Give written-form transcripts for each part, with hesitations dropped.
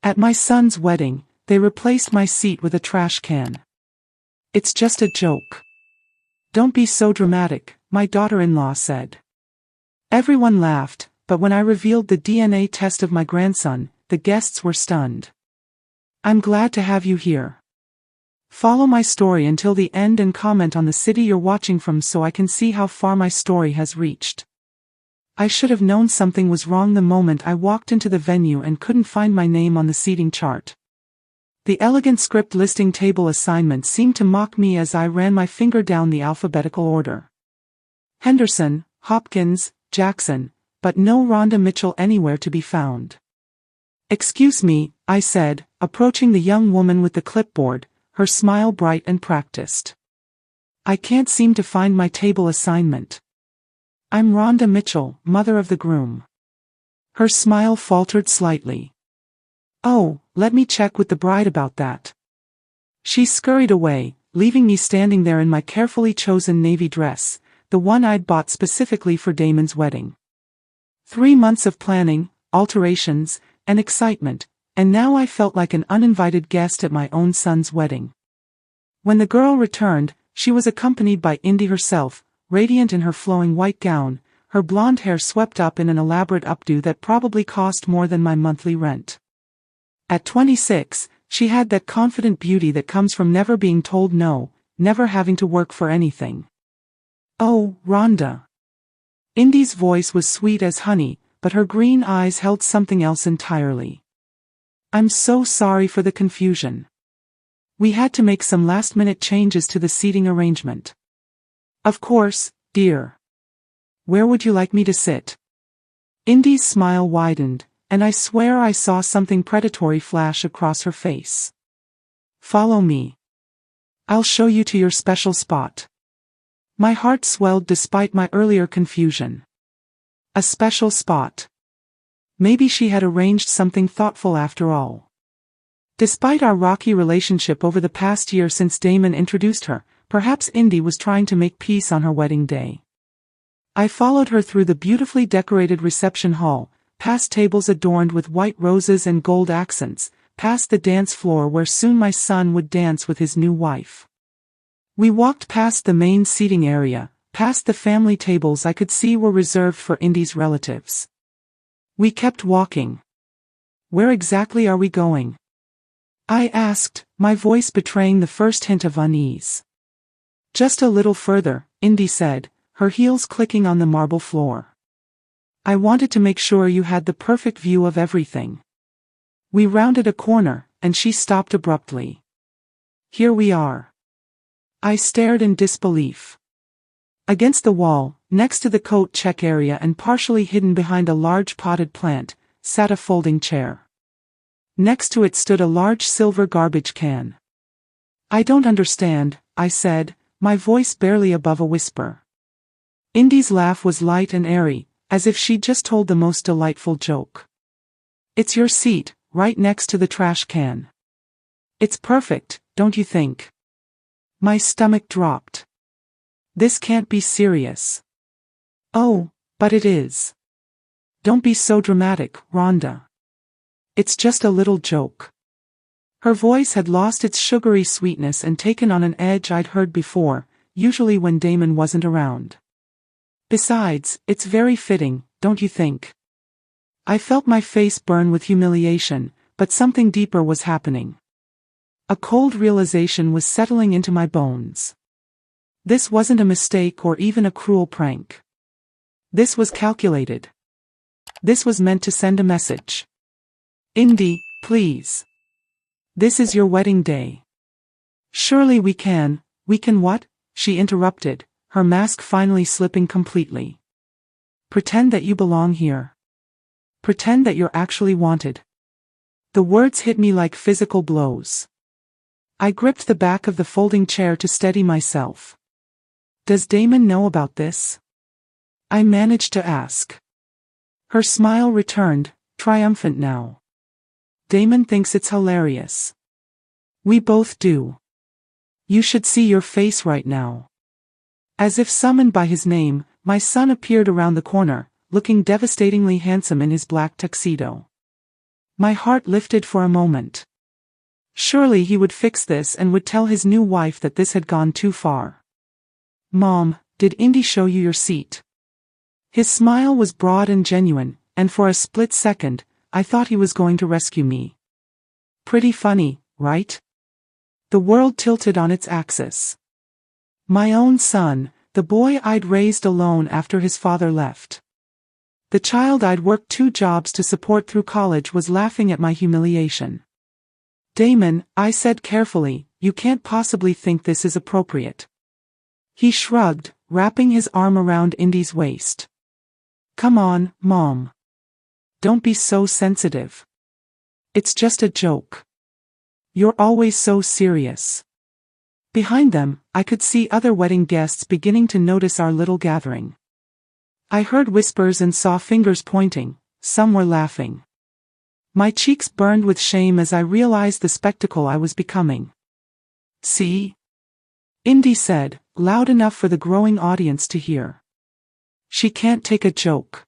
At my son's wedding, they replaced my seat with a trash can. It's just a joke. Don't be so dramatic, my daughter-in-law said. Everyone laughed, but when I revealed the DNA test of my grandson, the guests were stunned. I'm glad to have you here. Follow my story until the end and comment on the city you're watching from so I can see how far my story has reached. I should have known something was wrong the moment I walked into the venue and couldn't find my name on the seating chart. The elegant script listing table assignment seemed to mock me as I ran my finger down the alphabetical order. Henderson, Hopkins, Jackson, but no Rhonda Mitchell anywhere to be found. Excuse me, I said, approaching the young woman with the clipboard, her smile bright and practiced. I can't seem to find my table assignment. I'm Rhonda Mitchell, mother of the groom. Her smile faltered slightly. Oh, let me check with the bride about that. She scurried away, leaving me standing there in my carefully chosen navy dress, the one I'd bought specifically for Damon's wedding. 3 months of planning, alterations, and excitement, and now I felt like an uninvited guest at my own son's wedding. When the girl returned, she was accompanied by Indy herself, radiant in her flowing white gown, her blonde hair swept up in an elaborate updo that probably cost more than my monthly rent. At 26, she had that confident beauty that comes from never being told no, never having to work for anything. Oh, Rhonda. Indy's voice was sweet as honey, but her green eyes held something else entirely. I'm so sorry for the confusion. We had to make some last-minute changes to the seating arrangement. Of course, dear. Where would you like me to sit? Indy's smile widened, and I swear I saw something predatory flash across her face. Follow me. I'll show you to your special spot. My heart swelled despite my earlier confusion. A special spot. Maybe she had arranged something thoughtful after all. Despite our rocky relationship over the past year since Damon introduced her, perhaps Indy was trying to make peace on her wedding day. I followed her through the beautifully decorated reception hall, past tables adorned with white roses and gold accents, past the dance floor where soon my son would dance with his new wife. We walked past the main seating area, past the family tables I could see were reserved for Indy's relatives. We kept walking. Where exactly are we going? I asked, my voice betraying the first hint of unease. Just a little further, Indy said, her heels clicking on the marble floor. I wanted to make sure you had the perfect view of everything. We rounded a corner, and she stopped abruptly. Here we are. I stared in disbelief. Against the wall, next to the coat check area and partially hidden behind a large potted plant, sat a folding chair. Next to it stood a large silver garbage can. I don't understand, I said, my voice barely above a whisper. Indy's laugh was light and airy, as if she'd just told the most delightful joke. It's your seat, right next to the trash can. It's perfect, don't you think? My stomach dropped. This can't be serious. Oh, but it is. Don't be so dramatic, Rhonda. It's just a little joke. Her voice had lost its sugary sweetness and taken on an edge I'd heard before, usually when Damon wasn't around. Besides, it's very fitting, don't you think? I felt my face burn with humiliation, but something deeper was happening. A cold realization was settling into my bones. This wasn't a mistake or even a cruel prank. This was calculated. This was meant to send a message. Indy, please. This is your wedding day. Surely we can what? She interrupted, her mask finally slipping completely. Pretend that you belong here. Pretend that you're actually wanted. The words hit me like physical blows. I gripped the back of the folding chair to steady myself. Does Damon know about this? I managed to ask. Her smile returned, triumphant now. Damon thinks it's hilarious. We both do. You should see your face right now. As if summoned by his name, my son appeared around the corner, looking devastatingly handsome in his black tuxedo. My heart lifted for a moment. Surely he would fix this and would tell his new wife that this had gone too far. "Mom, did Indy show you your seat?" His smile was broad and genuine, and for a split second, I thought he was going to rescue me. Pretty funny, right? The world tilted on its axis. My own son, the boy I'd raised alone after his father left. The child I'd worked 2 jobs to support through college was laughing at my humiliation. "Damon," I said carefully, "you can't possibly think this is appropriate." He shrugged, wrapping his arm around Indy's waist. "Come on, Mom. Don't be so sensitive. It's just a joke. You're always so serious." Behind them, I could see other wedding guests beginning to notice our little gathering. I heard whispers and saw fingers pointing. Some were laughing. My cheeks burned with shame as I realized the spectacle I was becoming. "See?" Indy said, loud enough for the growing audience to hear. "She can't take a joke."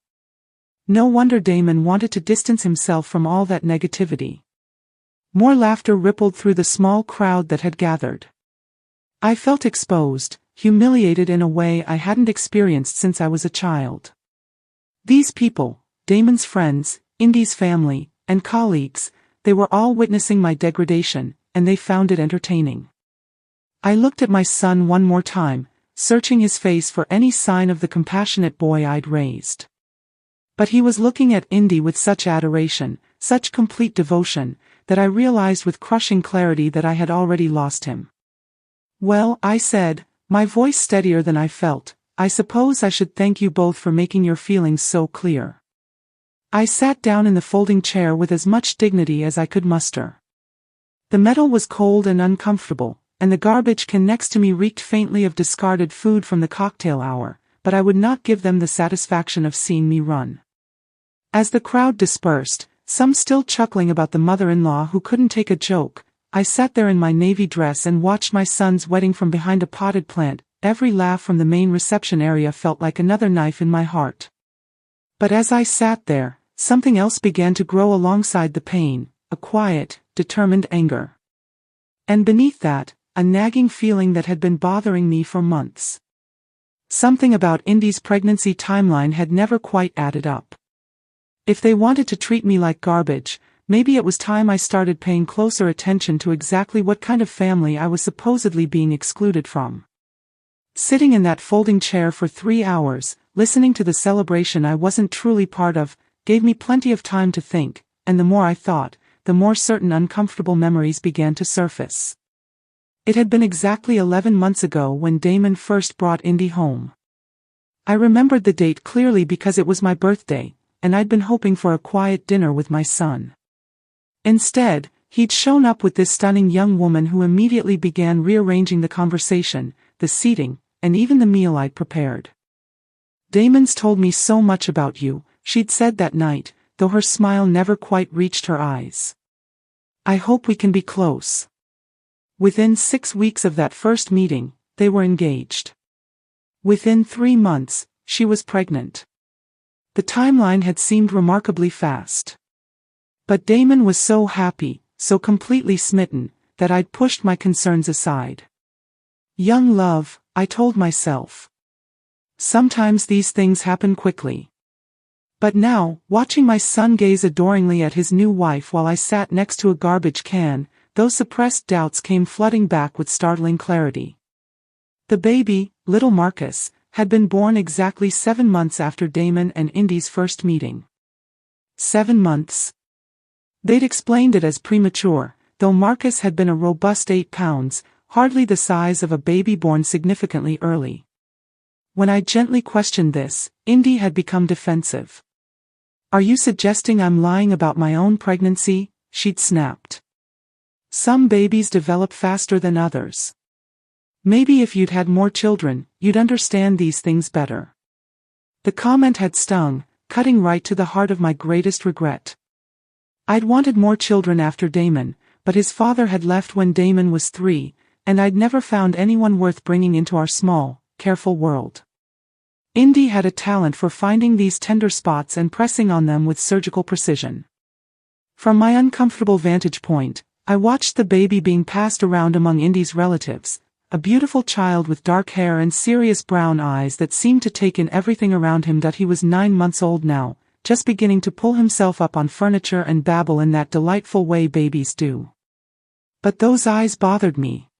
No wonder Damon wanted to distance himself from all that negativity. More laughter rippled through the small crowd that had gathered. I felt exposed, humiliated in a way I hadn't experienced since I was a child. These people, Damon's friends, Indy's family, and colleagues, they were all witnessing my degradation, and they found it entertaining. I looked at my son one more time, searching his face for any sign of the compassionate boy I'd raised. But he was looking at Indy with such adoration, such complete devotion, that I realized with crushing clarity that I had already lost him. "Well," I said, my voice steadier than I felt, "I suppose I should thank you both for making your feelings so clear." I sat down in the folding chair with as much dignity as I could muster. The metal was cold and uncomfortable, and the garbage can next to me reeked faintly of discarded food from the cocktail hour, but I would not give them the satisfaction of seeing me run. As the crowd dispersed, some still chuckling about the mother-in-law who couldn't take a joke, I sat there in my navy dress and watched my son's wedding from behind a potted plant. Every laugh from the main reception area felt like another knife in my heart. But as I sat there, something else began to grow alongside the pain, a quiet, determined anger. And beneath that, a nagging feeling that had been bothering me for months. Something about Indy's pregnancy timeline had never quite added up. If they wanted to treat me like garbage, maybe it was time I started paying closer attention to exactly what kind of family I was supposedly being excluded from. Sitting in that folding chair for 3 hours, listening to the celebration I wasn't truly part of, gave me plenty of time to think, and the more I thought, the more certain uncomfortable memories began to surface. It had been exactly 11 months ago when Damon first brought Indy home. I remembered the date clearly because it was my birthday, and I'd been hoping for a quiet dinner with my son. Instead, he'd shown up with this stunning young woman who immediately began rearranging the conversation, the seating, and even the meal I'd prepared. "Damon's told me so much about you," she'd said that night, though her smile never quite reached her eyes. "I hope we can be close." Within 6 weeks of that first meeting, they were engaged. Within 3 months, she was pregnant. The timeline had seemed remarkably fast. But Damon was so happy, so completely smitten, that I'd pushed my concerns aside. Young love, I told myself. Sometimes these things happen quickly. But now, watching my son gaze adoringly at his new wife while I sat next to a garbage can, those suppressed doubts came flooding back with startling clarity. The baby, little Marcus, had been born exactly 7 months after Damon and Indy's first meeting. 7 months. They'd explained it as premature, though Marcus had been a robust 8 pounds, hardly the size of a baby born significantly early. When I gently questioned this, Indy had become defensive. "Are you suggesting I'm lying about my own pregnancy?" she'd snapped. "Some babies develop faster than others. Maybe if you'd had more children, you'd understand these things better." The comment had stung, cutting right to the heart of my greatest regret. I'd wanted more children after Damon, but his father had left when Damon was 3, and I'd never found anyone worth bringing into our small, careful world. Indy had a talent for finding these tender spots and pressing on them with surgical precision. From my uncomfortable vantage point, I watched the baby being passed around among Indy's relatives, a beautiful child with dark hair and serious brown eyes that seemed to take in everything around him. He was 9 months old now, just beginning to pull himself up on furniture and babble in that delightful way babies do. But those eyes bothered me.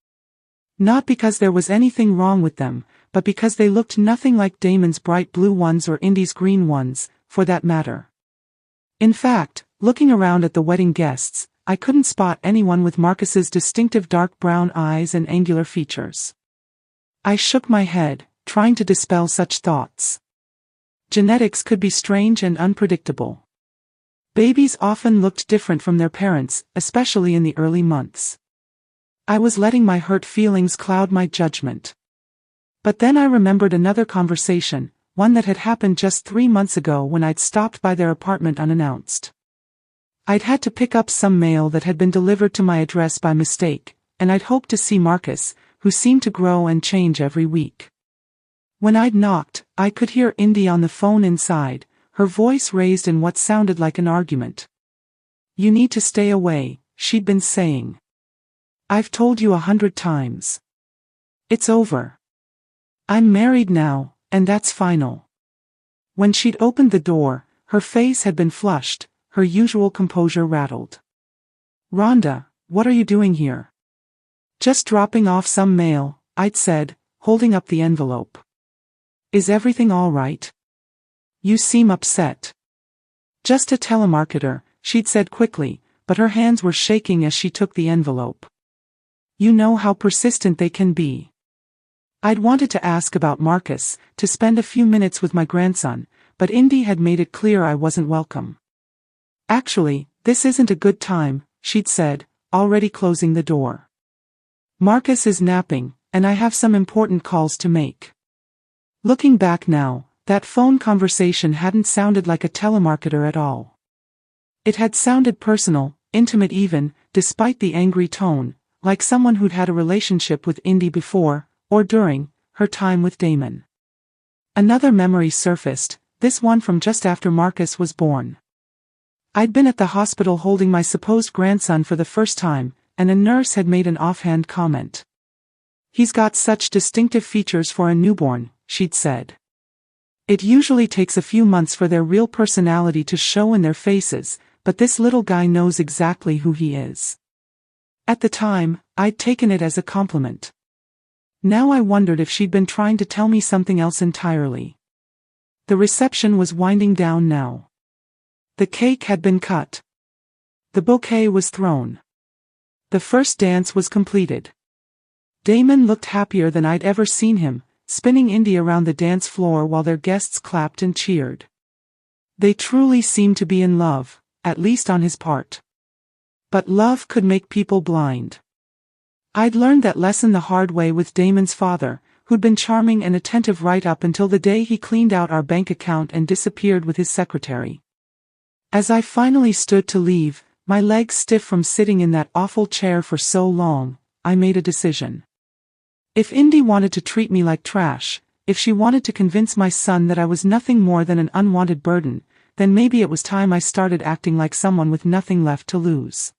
Not because there was anything wrong with them, but because they looked nothing like Damon's bright blue ones or Indy's green ones, for that matter. In fact, looking around at the wedding guests, I couldn't spot anyone with Marcus's distinctive dark brown eyes and angular features. I shook my head, trying to dispel such thoughts. Genetics could be strange and unpredictable. Babies often looked different from their parents, especially in the early months. I was letting my hurt feelings cloud my judgment. But then I remembered another conversation, one that had happened just 3 months ago when I'd stopped by their apartment unannounced. I'd had to pick up some mail that had been delivered to my address by mistake, and I'd hoped to see Marcus, who seemed to grow and change every week. When I'd knocked, I could hear Indy on the phone inside, her voice raised in what sounded like an argument. "You need to stay away," she'd been saying. "I've told you 100 times. It's over. I'm married now, and that's final." When she'd opened the door, her face had been flushed, her usual composure rattled. "Rhonda, what are you doing here?" "Just dropping off some mail," I'd said, holding up the envelope. "Is everything all right? You seem upset." "Just a telemarketer," she'd said quickly, but her hands were shaking as she took the envelope. "You know how persistent they can be." I'd wanted to ask about Marcus, to spend a few minutes with my grandson, but Indy had made it clear I wasn't welcome. "Actually, this isn't a good time," she'd said, already closing the door. "Marcus is napping, and I have some important calls to make." Looking back now, that phone conversation hadn't sounded like a telemarketer at all. It had sounded personal, intimate even, despite the angry tone, like someone who'd had a relationship with Indy before, or during, her time with Damon. Another memory surfaced, this one from just after Marcus was born. I'd been at the hospital holding my supposed grandson for the first time, and a nurse had made an offhand comment. "He's got such distinctive features for a newborn," she'd said. "It usually takes a few months for their real personality to show in their faces, but this little guy knows exactly who he is." At the time, I'd taken it as a compliment. Now I wondered if she'd been trying to tell me something else entirely. The reception was winding down now. The cake had been cut. The bouquet was thrown. The first dance was completed. Damon looked happier than I'd ever seen him, spinning Indy around the dance floor while their guests clapped and cheered. They truly seemed to be in love, at least on his part. But love could make people blind. I'd learned that lesson the hard way with Damon's father, who'd been charming and attentive right up until the day he cleaned out our bank account and disappeared with his secretary. As I finally stood to leave, my legs stiff from sitting in that awful chair for so long, I made a decision. If Indy wanted to treat me like trash, if she wanted to convince my son that I was nothing more than an unwanted burden, then maybe it was time I started acting like someone with nothing left to lose.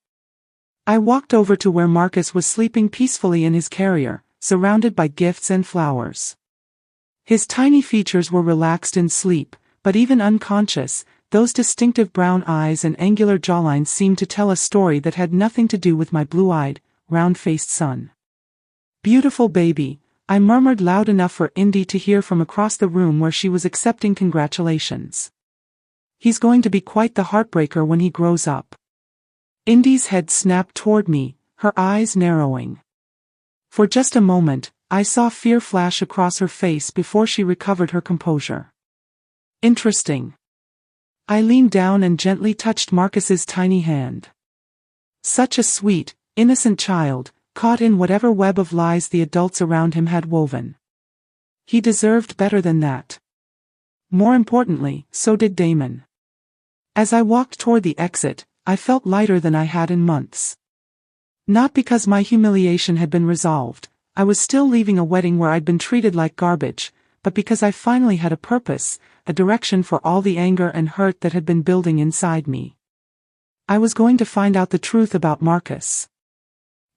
I walked over to where Marcus was sleeping peacefully in his carrier, surrounded by gifts and flowers. His tiny features were relaxed in sleep, but even unconscious, those distinctive brown eyes and angular jawline seemed to tell a story that had nothing to do with my blue-eyed, round-faced son. "Beautiful baby," I murmured loud enough for Indy to hear from across the room where she was accepting congratulations. "He's going to be quite the heartbreaker when he grows up." Indy's head snapped toward me, her eyes narrowing. For just a moment, I saw fear flash across her face before she recovered her composure. "Interesting." I leaned down and gently touched Marcus's tiny hand. Such a sweet, innocent child, caught in whatever web of lies the adults around him had woven. He deserved better than that. More importantly, so did Damon. As I walked toward the exit, I felt lighter than I had in months. Not because my humiliation had been resolved, I was still leaving a wedding where I'd been treated like garbage, but because I finally had a purpose, a direction for all the anger and hurt that had been building inside me. I was going to find out the truth about Marcus.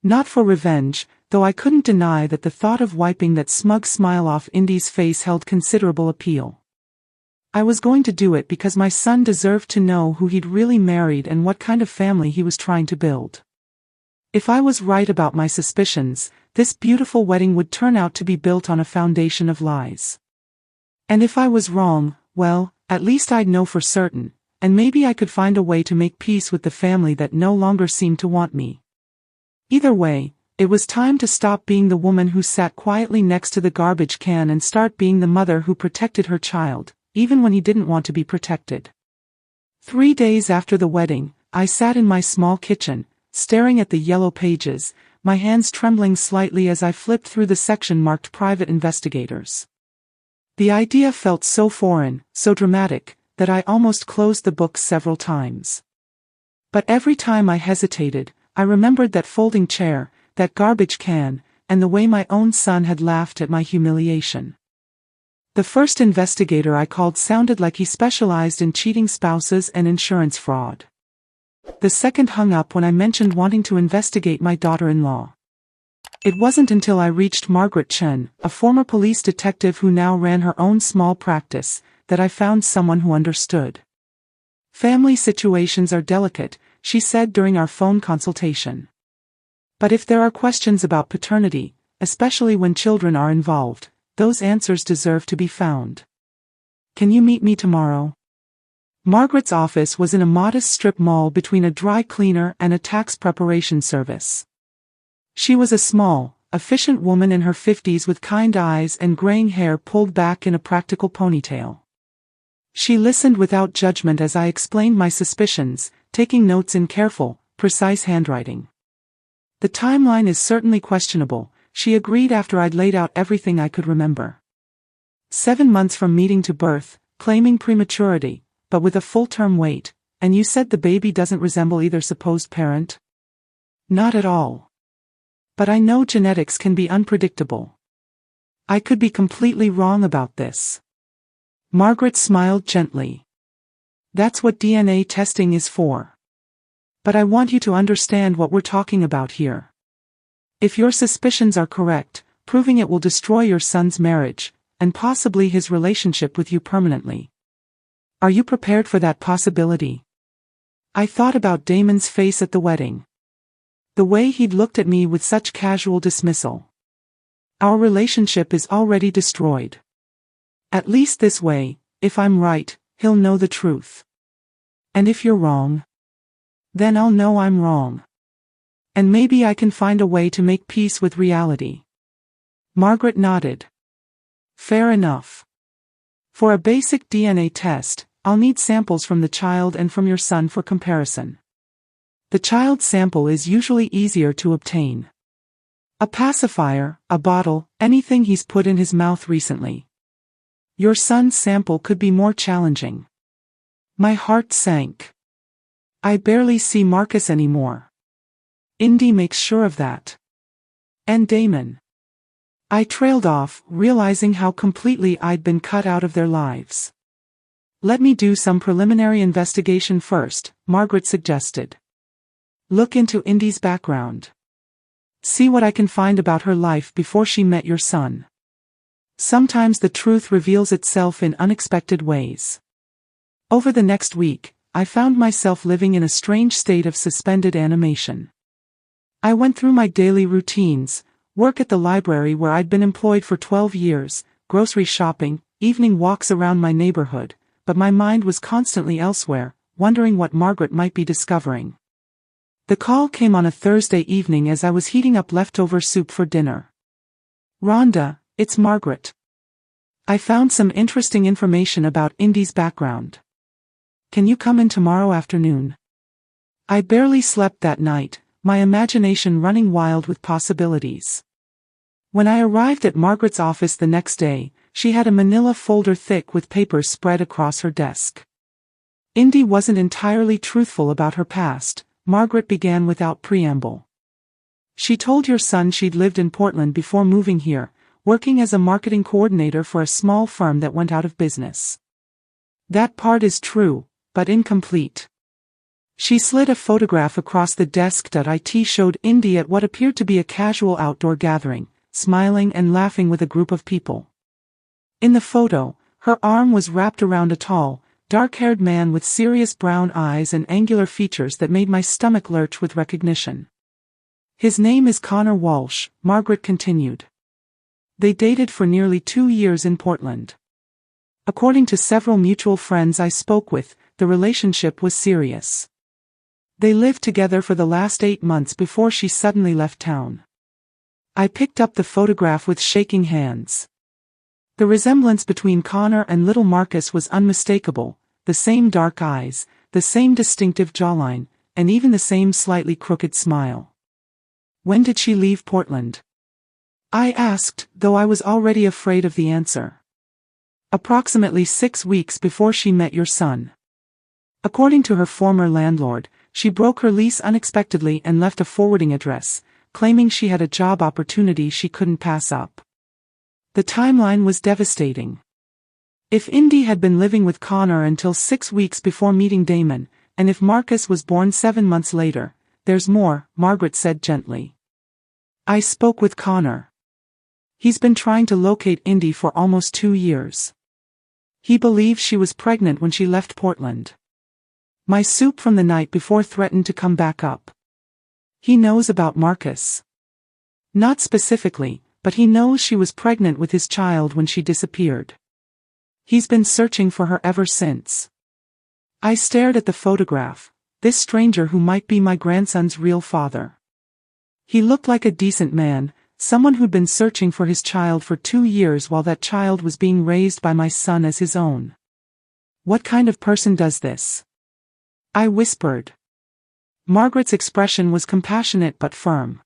Not for revenge, though I couldn't deny that the thought of wiping that smug smile off Indy's face held considerable appeal. I was going to do it because my son deserved to know who he'd really married and what kind of family he was trying to build. If I was right about my suspicions, this beautiful wedding would turn out to be built on a foundation of lies. And if I was wrong, well, at least I'd know for certain, and maybe I could find a way to make peace with the family that no longer seemed to want me. Either way, it was time to stop being the woman who sat quietly next to the garbage can and start being the mother who protected her child, even when he didn't want to be protected. 3 days after the wedding, I sat in my small kitchen, staring at the yellow pages, my hands trembling slightly as I flipped through the section marked Private Investigators. The idea felt so foreign, so dramatic, that I almost closed the book several times. But every time I hesitated, I remembered that folding chair, that garbage can, and the way my own son had laughed at my humiliation. The first investigator I called sounded like he specialized in cheating spouses and insurance fraud. The second hung up when I mentioned wanting to investigate my daughter-in-law. It wasn't until I reached Margaret Chen, a former police detective who now ran her own small practice, that I found someone who understood. "Family situations are delicate," she said during our phone consultation. "But if there are questions about paternity, especially when children are involved, those answers deserve to be found. Can you meet me tomorrow?" Margaret's office was in a modest strip mall between a dry cleaner and a tax preparation service. She was a small, efficient woman in her 50s with kind eyes and graying hair pulled back in a practical ponytail. She listened without judgment as I explained my suspicions, taking notes in careful, precise handwriting. "The timeline is certainly questionable," she agreed after I'd laid out everything I could remember. 7 months from meeting to birth, claiming prematurity, but with a full-term wait, and you said the baby doesn't resemble either supposed parent? Not at all. But I know genetics can be unpredictable. I could be completely wrong about this. Margaret smiled gently. That's what DNA testing is for. But I want you to understand what we're talking about here. If your suspicions are correct, proving it will destroy your son's marriage, and possibly his relationship with you permanently. Are you prepared for that possibility? I thought about Damon's face at the wedding. The way he'd looked at me with such casual dismissal. Our relationship is already destroyed. At least this way, if I'm right, he'll know the truth. And if you're wrong, then I'll know I'm wrong. And maybe I can find a way to make peace with reality. Margaret nodded. Fair enough. For a basic DNA test, I'll need samples from the child and from your son for comparison. The child's sample is usually easier to obtain. A pacifier, a bottle, anything he's put in his mouth recently. Your son's sample could be more challenging. My heart sank. I barely see Marcus anymore. Indy makes sure of that. And Damon. I trailed off, realizing how completely I'd been cut out of their lives. Let me do some preliminary investigation first, Margaret suggested. Look into Indy's background. See what I can find about her life before she met your son. Sometimes the truth reveals itself in unexpected ways. Over the next week, I found myself living in a strange state of suspended animation. I went through my daily routines, work at the library where I'd been employed for 12 years, grocery shopping, evening walks around my neighborhood, but my mind was constantly elsewhere, wondering what Margaret might be discovering. The call came on a Thursday evening as I was heating up leftover soup for dinner. "Rhonda, it's Margaret. I found some interesting information about Indy's background. Can you come in tomorrow afternoon?" I barely slept that night, my imagination running wild with possibilities. When I arrived at Margaret's office the next day, she had a manila folder thick with papers spread across her desk. Indy wasn't entirely truthful about her past, Margaret began without preamble. She told your son she'd lived in Portland before moving here, working as a marketing coordinator for a small firm that went out of business. That part is true, but incomplete. She slid a photograph across the desk. It showed Indy at what appeared to be a casual outdoor gathering, smiling and laughing with a group of people. In the photo, her arm was wrapped around a tall, dark-haired man with serious brown eyes and angular features that made my stomach lurch with recognition. His name is Connor Walsh, Margaret continued. They dated for nearly 2 years in Portland. According to several mutual friends I spoke with, the relationship was serious. They lived together for the last 8 months before she suddenly left town. I picked up the photograph with shaking hands. The resemblance between Connor and little Marcus was unmistakable, the same dark eyes, the same distinctive jawline, and even the same slightly crooked smile. When did she leave Portland? I asked, though I was already afraid of the answer. Approximately 6 weeks before she met your son. According to her former landlord, she broke her lease unexpectedly and left a forwarding address, claiming she had a job opportunity she couldn't pass up. The timeline was devastating. If Indy had been living with Connor until 6 weeks before meeting Damon, and if Marcus was born 7 months later, there's more, Margaret said gently. I spoke with Connor. He's been trying to locate Indy for almost 2 years. He believes she was pregnant when she left Portland. My soup from the night before threatened to come back up. He knows about Marcus. Not specifically, but he knows she was pregnant with his child when she disappeared. He's been searching for her ever since. I stared at the photograph, this stranger who might be my grandson's real father. He looked like a decent man, someone who'd been searching for his child for 2 years while that child was being raised by my son as his own. What kind of person does this? I whispered. Margaret's expression was compassionate but firm.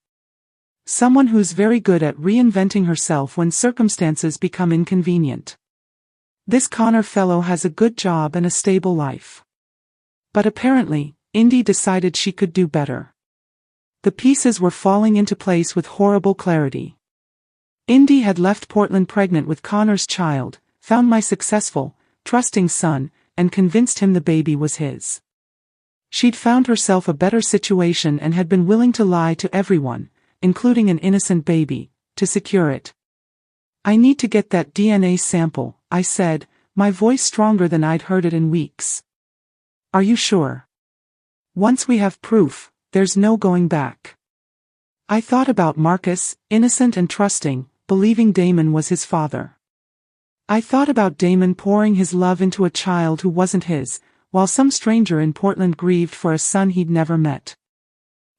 Someone who's very good at reinventing herself when circumstances become inconvenient. This Connor fellow has a good job and a stable life. But apparently, Indy decided she could do better. The pieces were falling into place with horrible clarity. Indy had left Portland pregnant with Connor's child, found my successful, trusting son, and convinced him the baby was his. She'd found herself a better situation and had been willing to lie to everyone, including an innocent baby, to secure it. I need to get that DNA sample, I said, my voice stronger than I'd heard it in weeks. Are you sure? Once we have proof, there's no going back. I thought about Marcus, innocent and trusting, believing Damon was his father. I thought about Damon pouring his love into a child who wasn't his, while some stranger in Portland grieved for a son he'd never met.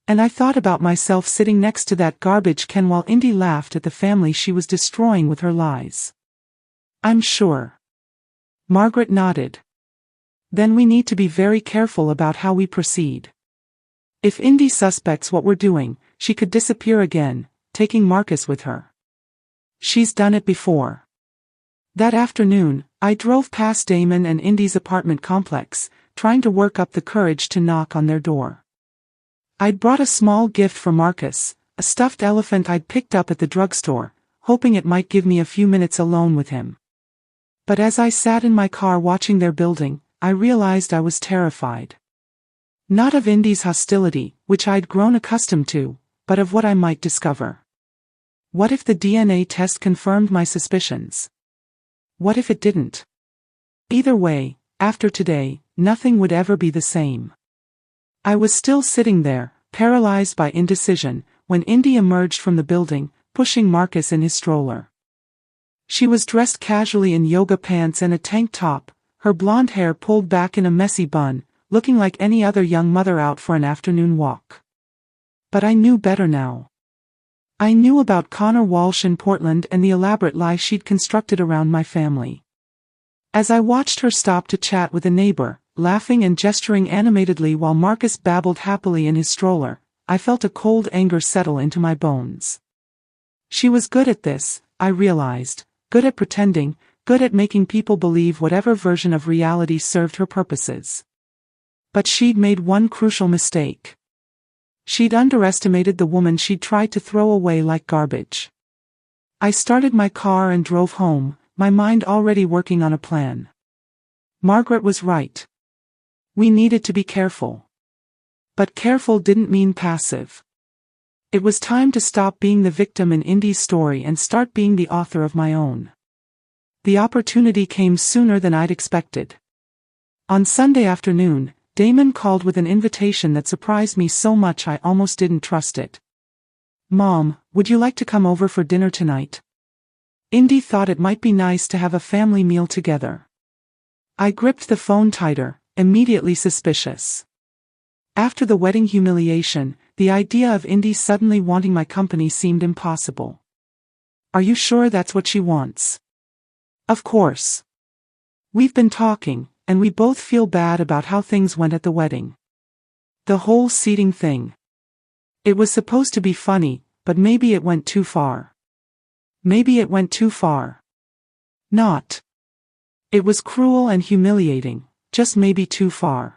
And I thought about myself sitting next to that garbage can while Indy laughed at the family she was destroying with her lies. I'm sure. Margaret nodded. Then we need to be very careful about how we proceed. If Indy suspects what we're doing, she could disappear again, taking Marcus with her. She's done it before. That afternoon, I drove past Damon and Indy's apartment complex, trying to work up the courage to knock on their door. I'd brought a small gift for Marcus, a stuffed elephant I'd picked up at the drugstore, hoping it might give me a few minutes alone with him. But as I sat in my car watching their building, I realized I was terrified. Not of Indy's hostility, which I'd grown accustomed to, but of what I might discover. What if the DNA test confirmed my suspicions? What if it didn't? Either way, after today, nothing would ever be the same. I was still sitting there, paralyzed by indecision, when Indy emerged from the building, pushing Marcus in his stroller. She was dressed casually in yoga pants and a tank top, her blonde hair pulled back in a messy bun, looking like any other young mother out for an afternoon walk. But I knew better now. I knew about Connor Walsh in Portland and the elaborate lie she'd constructed around my family. As I watched her stop to chat with a neighbor, laughing and gesturing animatedly while Marcus babbled happily in his stroller, I felt a cold anger settle into my bones. She was good at this, I realized, good at pretending, good at making people believe whatever version of reality served her purposes. But she'd made one crucial mistake. She'd underestimated the woman she'd tried to throw away like garbage. I started my car and drove home, my mind already working on a plan. Margaret was right. We needed to be careful. But careful didn't mean passive. It was time to stop being the victim in Indy's story and start being the author of my own. The opportunity came sooner than I'd expected. On Sunday afternoon, Damon called with an invitation that surprised me so much I almost didn't trust it. "Mom, would you like to come over for dinner tonight? Indy thought it might be nice to have a family meal together." I gripped the phone tighter, immediately suspicious. After the wedding humiliation, the idea of Indy suddenly wanting my company seemed impossible. "Are you sure that's what she wants?" "Of course. We've been talking, and we both feel bad about how things went at the wedding. The whole seating thing. It was supposed to be funny, but maybe it went too far." Maybe it went too far. Not. It was cruel and humiliating, just maybe too far.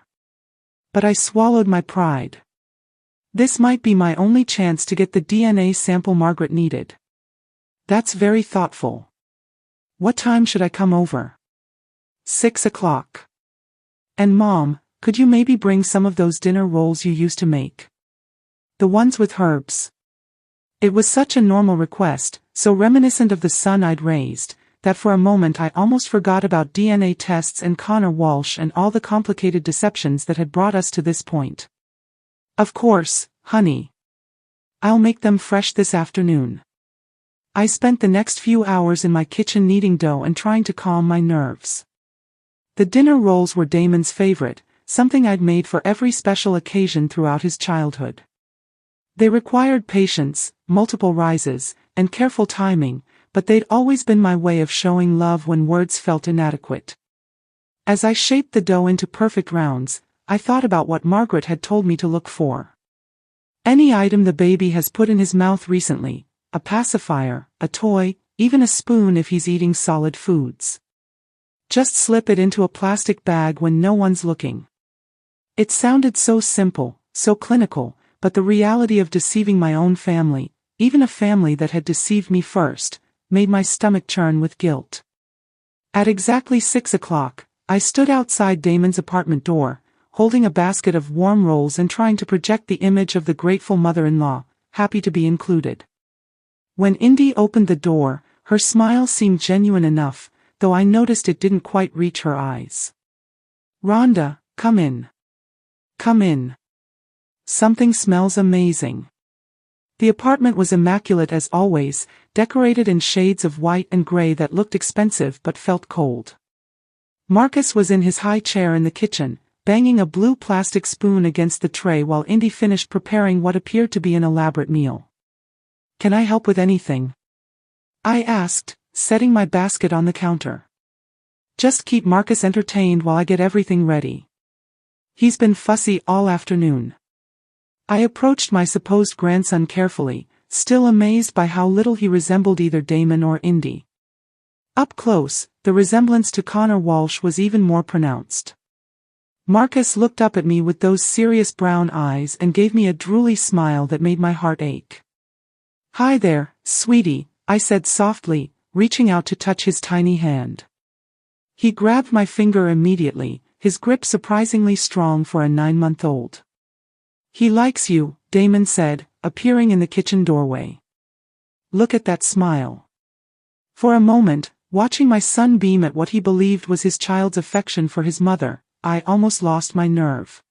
But I swallowed my pride. This might be my only chance to get the DNA sample Margaret needed. "That's very thoughtful. What time should I come over?" 6 o'clock. "And Mom, could you maybe bring some of those dinner rolls you used to make? The ones with herbs?" It was such a normal request, so reminiscent of the son I'd raised, that for a moment I almost forgot about DNA tests and Connor Walsh and all the complicated deceptions that had brought us to this point. "Of course, honey. I'll make them fresh this afternoon." I spent the next few hours in my kitchen kneading dough and trying to calm my nerves. The dinner rolls were Damon's favorite, something I'd made for every special occasion throughout his childhood. They required patience, multiple rises, and careful timing, but they'd always been my way of showing love when words felt inadequate. As I shaped the dough into perfect rounds, I thought about what Margaret had told me to look for. Any item the baby has put in his mouth recently, a pacifier, a toy, even a spoon if he's eating solid foods. Just slip it into a plastic bag when no one's looking. It sounded so simple, so clinical, but the reality of deceiving my own family, even a family that had deceived me first, made my stomach churn with guilt. At exactly 6 o'clock, I stood outside Damon's apartment door, holding a basket of warm rolls and trying to project the image of the grateful mother-in-law, happy to be included. When Indy opened the door, her smile seemed genuine enough, though I noticed it didn't quite reach her eyes. "Rhonda, come in. Come in. Something smells amazing." The apartment was immaculate as always, decorated in shades of white and gray that looked expensive but felt cold. Marcus was in his high chair in the kitchen, banging a blue plastic spoon against the tray while Indy finished preparing what appeared to be an elaborate meal. "Can I help with anything?" I asked, setting my basket on the counter. "Just keep Marcus entertained while I get everything ready. He's been fussy all afternoon." I approached my supposed grandson carefully, still amazed by how little he resembled either Damon or Indy. Up close, the resemblance to Connor Walsh was even more pronounced. Marcus looked up at me with those serious brown eyes and gave me a drooly smile that made my heart ache. "Hi there, sweetie," I said softly, reaching out to touch his tiny hand. He grabbed my finger immediately, his grip surprisingly strong for a 9-month-old. "He likes you," Damon said, appearing in the kitchen doorway. "Look at that smile." For a moment, watching my son beam at what he believed was his child's affection for his mother, I almost lost my nerve.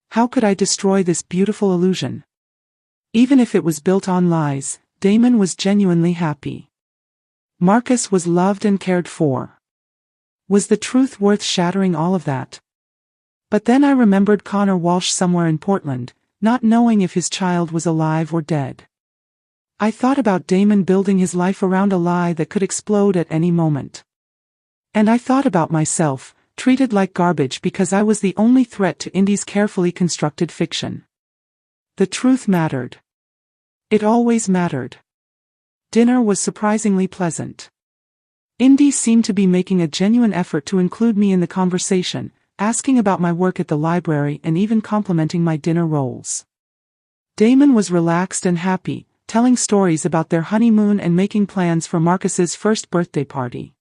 How could I destroy this beautiful illusion? Even if it was built on lies, Damon was genuinely happy. Marcus was loved and cared for. Was the truth worth shattering all of that? But then I remembered Connor Walsh somewhere in Portland, not knowing if his child was alive or dead. I thought about Damon building his life around a lie that could explode at any moment. And I thought about myself, treated like garbage because I was the only threat to Indy's carefully constructed fiction. The truth mattered. It always mattered. Dinner was surprisingly pleasant. Indy seemed to be making a genuine effort to include me in the conversation, asking about my work at the library and even complimenting my dinner rolls. Damon was relaxed and happy, telling stories about their honeymoon and making plans for Marcus's first birthday party.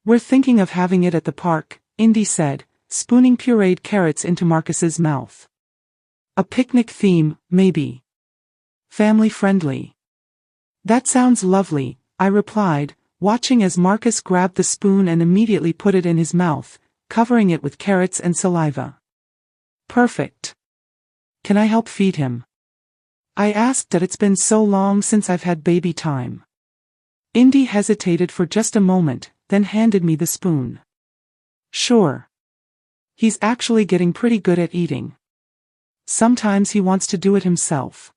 "We're thinking of having it at the park," Indy said, spooning pureed carrots into Marcus's mouth. A picnic theme, maybe. Family friendly. That sounds lovely, I replied, watching as Marcus grabbed the spoon and immediately put it in his mouth, covering it with carrots and saliva. Perfect. Can I help feed him? I asked that. It's been so long since I've had baby time. Indy hesitated for just a moment, then handed me the spoon. Sure. He's actually getting pretty good at eating. Sometimes he wants to do it himself.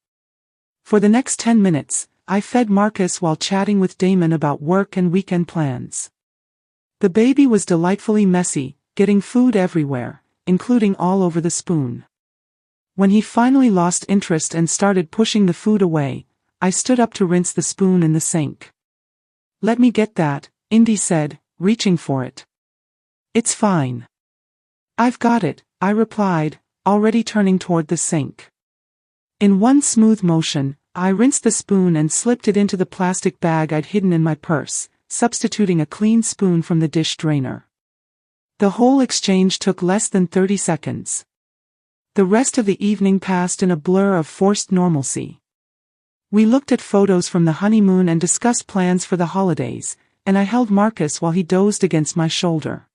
For the next 10 minutes, I fed Marcus while chatting with Damon about work and weekend plans. The baby was delightfully messy, getting food everywhere, including all over the spoon. When he finally lost interest and started pushing the food away, I stood up to rinse the spoon in the sink. Let me get that, Indy said, reaching for it. It's fine. I've got it, I replied, already turning toward the sink. In one smooth motion, I rinsed the spoon and slipped it into the plastic bag I'd hidden in my purse, substituting a clean spoon from the dish drainer. The whole exchange took less than 30 seconds. The rest of the evening passed in a blur of forced normalcy. We looked at photos from the honeymoon and discussed plans for the holidays, and I held Marcus while he dozed against my shoulder.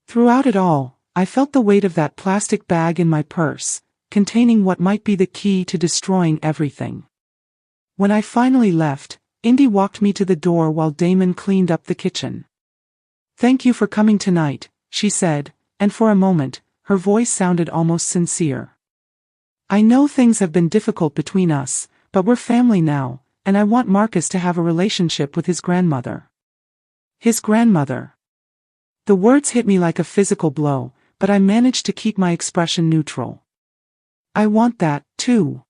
Throughout it all, I felt the weight of that plastic bag in my purse, containing what might be the key to destroying everything. When I finally left, Indy walked me to the door while Damon cleaned up the kitchen. Thank you for coming tonight, she said, and for a moment, her voice sounded almost sincere. I know things have been difficult between us, but we're family now, and I want Marcus to have a relationship with his grandmother. His grandmother. The words hit me like a physical blow, but I managed to keep my expression neutral. I want that, too.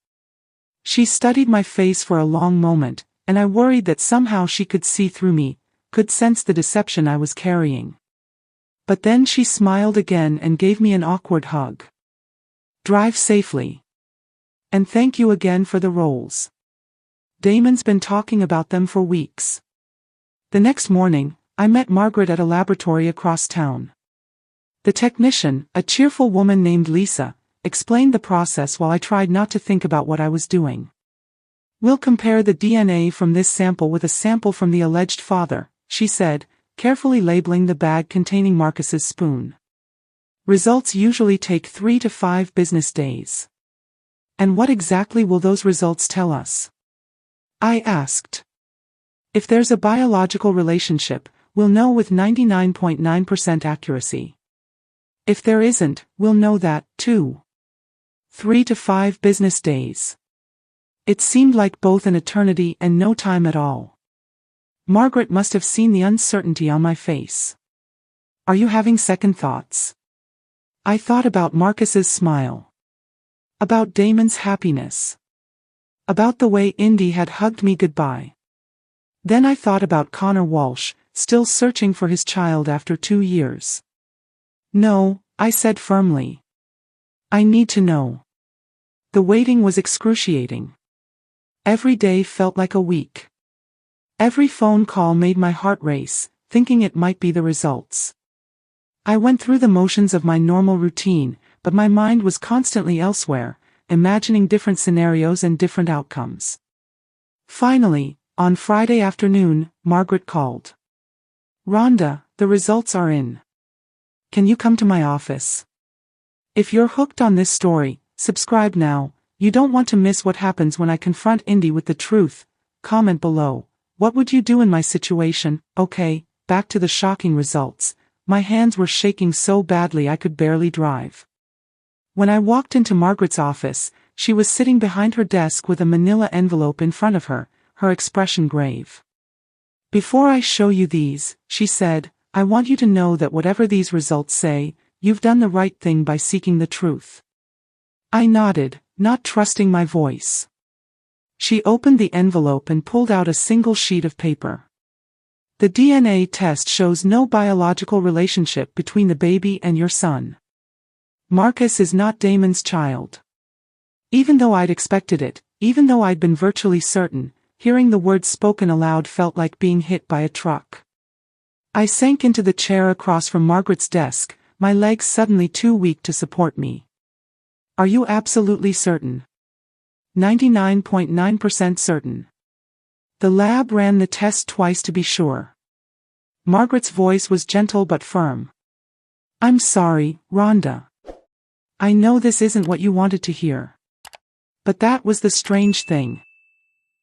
She studied my face for a long moment, and I worried that somehow she could see through me, could sense the deception I was carrying. But then she smiled again and gave me an awkward hug. Drive safely. And thank you again for the rolls. Damon's been talking about them for weeks. The next morning, I met Margaret at a laboratory across town. The technician, a cheerful woman named Lisa, explained the process while I tried not to think about what I was doing. We'll compare the DNA from this sample with a sample from the alleged father, she said, carefully labeling the bag containing Marcus's spoon. Results usually take 3 to 5 business days. And what exactly will those results tell us? I asked. If there's a biological relationship, we'll know with 99.9% accuracy. If there isn't, we'll know that, too. 3 to 5 business days. It seemed like both an eternity and no time at all. Margaret must have seen the uncertainty on my face. Are you having second thoughts? I thought about Marcus's smile. About Damon's happiness. About the way Indy had hugged me goodbye. Then I thought about Connor Walsh, still searching for his child after 2 years. No, I said firmly. I need to know. The waiting was excruciating. Every day felt like a week. Every phone call made my heart race, thinking it might be the results. I went through the motions of my normal routine, but my mind was constantly elsewhere, imagining different scenarios and different outcomes. Finally, on Friday afternoon, Margaret called. Rhonda, the results are in. Can you come to my office? If you're hooked on this story, subscribe now. You don't want to miss what happens when I confront Indy with the truth. Comment below. What would you do in my situation? Okay, back to the shocking results. My hands were shaking so badly I could barely drive. When I walked into Margaret's office, she was sitting behind her desk with a manila envelope in front of her, her expression grave. Before I show you these, she said, I want you to know that whatever these results say, you've done the right thing by seeking the truth. I nodded, not trusting my voice. She opened the envelope and pulled out a single sheet of paper. The DNA test shows no biological relationship between the baby and your son. Marcus is not Damon's child. Even though I'd expected it, even though I'd been virtually certain, hearing the words spoken aloud felt like being hit by a truck. I sank into the chair across from Margaret's desk, my legs suddenly too weak to support me. Are you absolutely certain? 99.9% certain. The lab ran the test twice to be sure. Margaret's voice was gentle but firm. I'm sorry, Rhonda. I know this isn't what you wanted to hear. But that was the strange thing.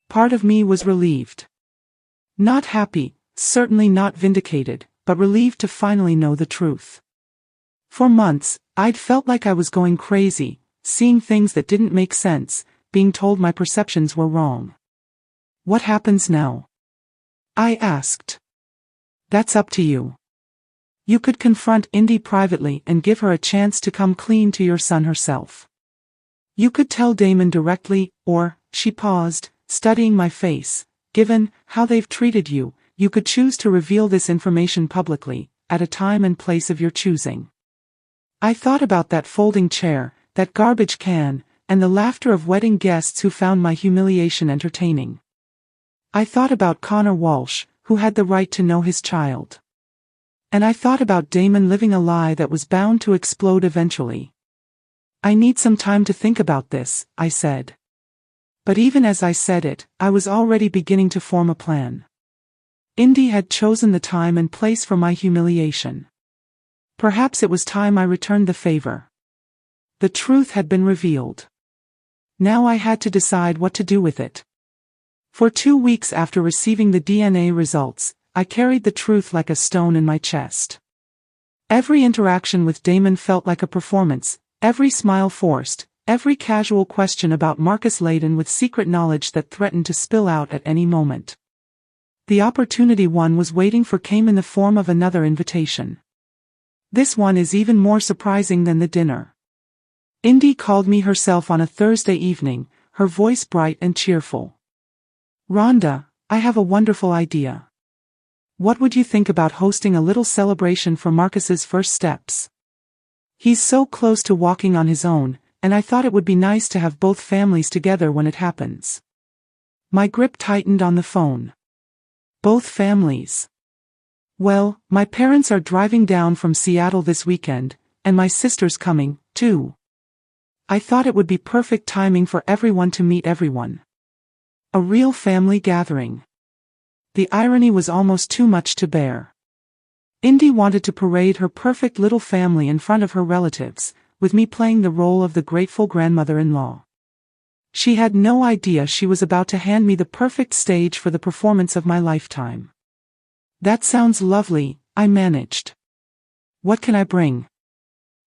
Part of me was relieved. Not happy, certainly not vindicated, but relieved to finally know the truth. For months, I'd felt like I was going crazy, seeing things that didn't make sense, being told my perceptions were wrong. What happens now? I asked. That's up to you. You could confront Indy privately and give her a chance to come clean to your son herself. You could tell Damon directly, or, she paused, studying my face, given how they've treated you, you could choose to reveal this information publicly, at a time and place of your choosing. I thought about that folding chair, that garbage can, and the laughter of wedding guests who found my humiliation entertaining. I thought about Connor Walsh, who had the right to know his child. And I thought about Damon living a lie that was bound to explode eventually. I need some time to think about this, I said. But even as I said it, I was already beginning to form a plan. Indy had chosen the time and place for my humiliation. Perhaps it was time I returned the favor. The truth had been revealed. Now I had to decide what to do with it. For 2 weeks after receiving the DNA results, I carried the truth like a stone in my chest. Every interaction with Damon felt like a performance, every smile forced, every casual question about Marcus laden with secret knowledge that threatened to spill out at any moment. The opportunity one was waiting for came in the form of another invitation. This one is even more surprising than the dinner. Indy called me herself on a Thursday evening, her voice bright and cheerful. Rhonda, I have a wonderful idea. What would you think about hosting a little celebration for Marcus's first steps? He's so close to walking on his own, and I thought it would be nice to have both families together when it happens. My grip tightened on the phone. Both families. Well, my parents are driving down from Seattle this weekend, and my sister's coming, too. I thought it would be perfect timing for everyone to meet everyone. A real family gathering. The irony was almost too much to bear. Indy wanted to parade her perfect little family in front of her relatives, with me playing the role of the grateful grandmother-in-law. She had no idea she was about to hand me the perfect stage for the performance of my lifetime. That sounds lovely, I managed. What can I bring?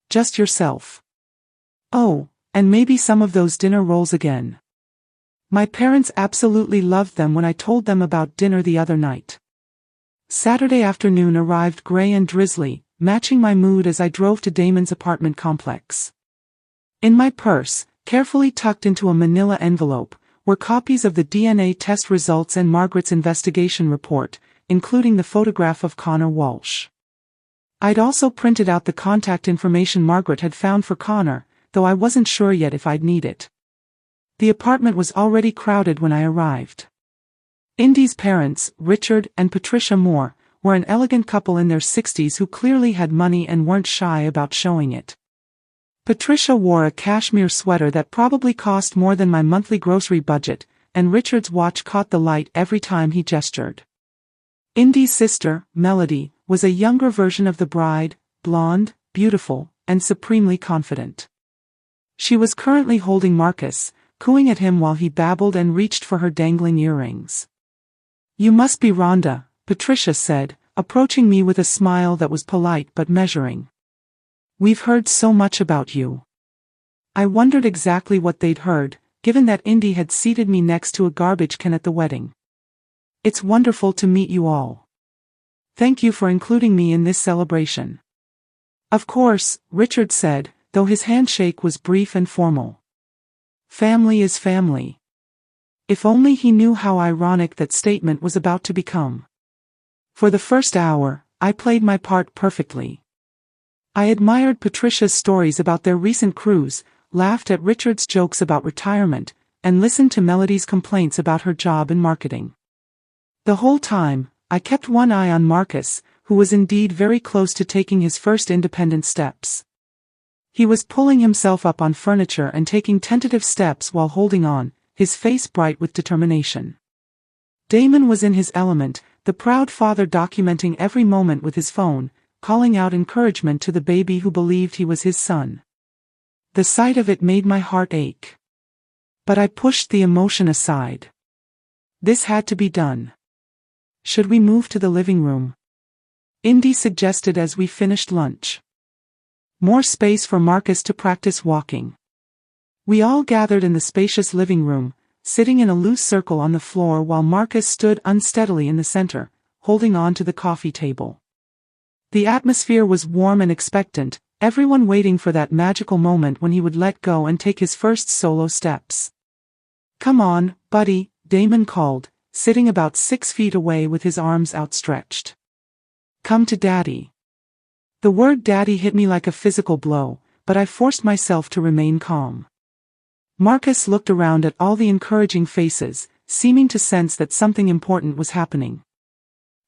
Just yourself. Oh, and maybe some of those dinner rolls again. My parents absolutely loved them when I told them about dinner the other night. Saturday afternoon arrived gray and drizzly, matching my mood as I drove to Damon's apartment complex. In my purse, carefully tucked into a manila envelope, were copies of the DNA test results and Margaret's investigation report, including the photograph of Connor Walsh. I'd also printed out the contact information Margaret had found for Connor, though I wasn't sure yet if I'd need it. The apartment was already crowded when I arrived. Indy's parents, Richard and Patricia Moore, were an elegant couple in their 60s who clearly had money and weren't shy about showing it. Patricia wore a cashmere sweater that probably cost more than my monthly grocery budget, and Richard's watch caught the light every time he gestured. Indy's sister, Melody, was a younger version of the bride, blonde, beautiful, and supremely confident. She was currently holding Marcus, cooing at him while he babbled and reached for her dangling earrings. You must be Rhonda, Patricia said, approaching me with a smile that was polite but measuring. We've heard so much about you. I wondered exactly what they'd heard, given that Indy had seated me next to a garbage can at the wedding. It's wonderful to meet you all. Thank you for including me in this celebration. Of course, Richard said, though his handshake was brief and formal. Family is family. If only he knew how ironic that statement was about to become. For the first hour, I played my part perfectly. I admired Patricia's stories about their recent cruise, laughed at Richard's jokes about retirement, and listened to Melody's complaints about her job in marketing. The whole time, I kept one eye on Marcus, who was indeed very close to taking his first independent steps. He was pulling himself up on furniture and taking tentative steps while holding on, his face bright with determination. Damon was in his element, the proud father documenting every moment with his phone, calling out encouragement to the baby who believed he was his son. The sight of it made my heart ache. But I pushed the emotion aside. This had to be done. Should we move to the living room? Indy suggested as we finished lunch. More space for Marcus to practice walking. We all gathered in the spacious living room, sitting in a loose circle on the floor while Marcus stood unsteadily in the center, holding on to the coffee table. The atmosphere was warm and expectant, everyone waiting for that magical moment when he would let go and take his first solo steps. "Come on, buddy," Damon called, sitting about 6 feet away with his arms outstretched. "Come to daddy." The word daddy hit me like a physical blow, but I forced myself to remain calm. Marcus looked around at all the encouraging faces, seeming to sense that something important was happening.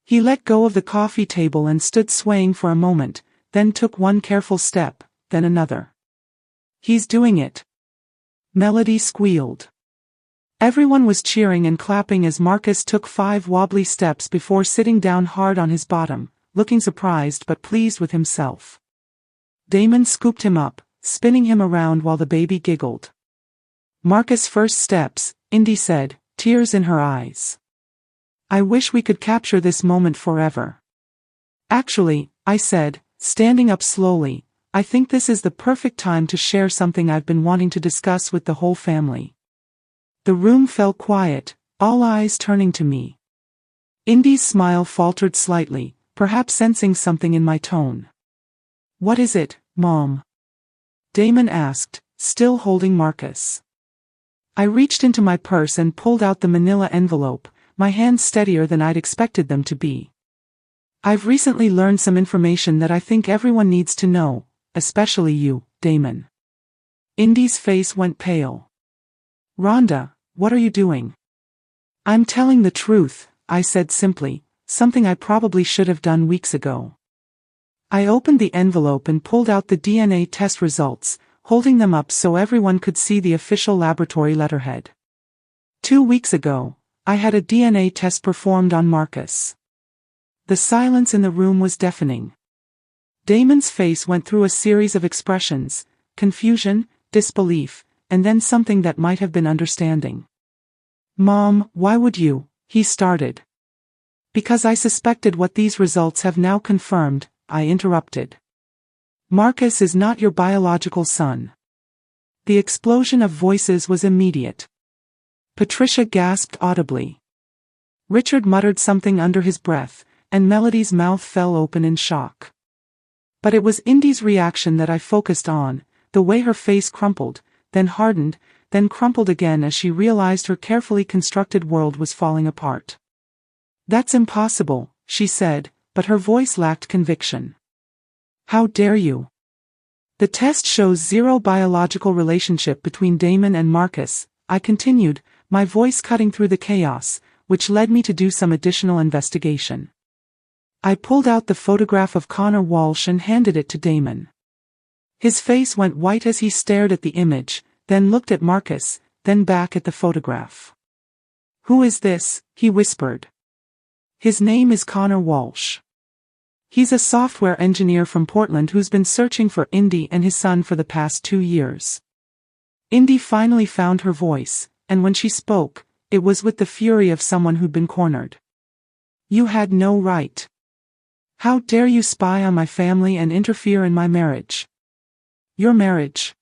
He let go of the coffee table and stood swaying for a moment, then took one careful step, then another. "He's doing it." Melody squealed. Everyone was cheering and clapping as Marcus took 5 wobbly steps before sitting down hard on his bottom, looking surprised but pleased with himself. Damon scooped him up, spinning him around while the baby giggled. "Marcus' first steps," Indy said, tears in her eyes. "I wish we could capture this moment forever." "Actually," I said, standing up slowly, "I think this is the perfect time to share something I've been wanting to discuss with the whole family." The room fell quiet, all eyes turning to me. Indy's smile faltered slightly, perhaps sensing something in my tone. "What is it, Mom?" Damon asked, still holding Marcus. I reached into my purse and pulled out the manila envelope, my hands steadier than I'd expected them to be. "I've recently learned some information that I think everyone needs to know, especially you, Damon." Indy's face went pale. "Rhonda, what are you doing?" "I'm telling the truth," I said simply, something I probably should have done weeks ago. I opened the envelope and pulled out the DNA test results, holding them up so everyone could see the official laboratory letterhead. 2 weeks ago, I had a DNA test performed on Marcus. The silence in the room was deafening. Damon's face went through a series of expressions: confusion, disbelief, and then something that might have been understanding. "Mom, why would you?" he started. "Because I suspected what these results have now confirmed," I interrupted. "Marcus is not your biological son." The explosion of voices was immediate. Patricia gasped audibly. Richard muttered something under his breath, and Melody's mouth fell open in shock. But it was Indy's reaction that I focused on, the way her face crumpled, then hardened, then crumpled again as she realized her carefully constructed world was falling apart. "That's impossible," she said, but her voice lacked conviction. "How dare you?" "The test shows zero biological relationship between Damon and Marcus," I continued, my voice cutting through the chaos, which led me to do some additional investigation. I pulled out the photograph of Connor Walsh and handed it to Damon. His face went white as he stared at the image, then looked at Marcus, then back at the photograph. "Who is this?" he whispered. "His name is Connor Walsh. He's a software engineer from Portland who's been searching for Indy and his son for the past 2 years." Indy finally found her voice, and when she spoke, it was with the fury of someone who'd been cornered. "You had no right. How dare you spy on my family and interfere in my marriage?" "Your marriage?"